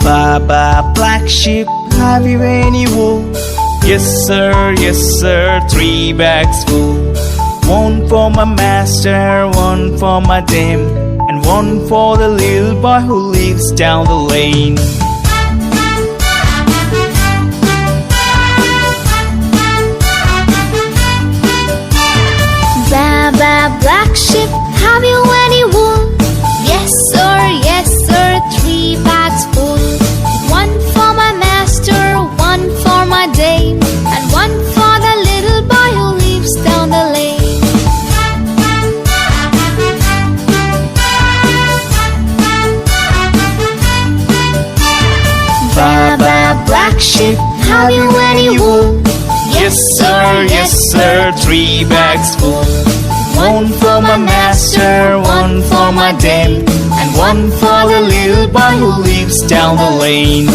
Baba, black sheep, have you any wool? Yes sir, 3 bags full. One for my master, one for my dame, and one for the little boy who lives down the lane. Baba, black sheep, have you any wool? Yes sir, 3 bags full. One for my master, one for my dame, and one for the little boy who lives down the lane. Baba, black sheep, have you any wool? Yes sir, 3 bags full. One for my master, one for my dame, and one for the little boy who lives down the lane.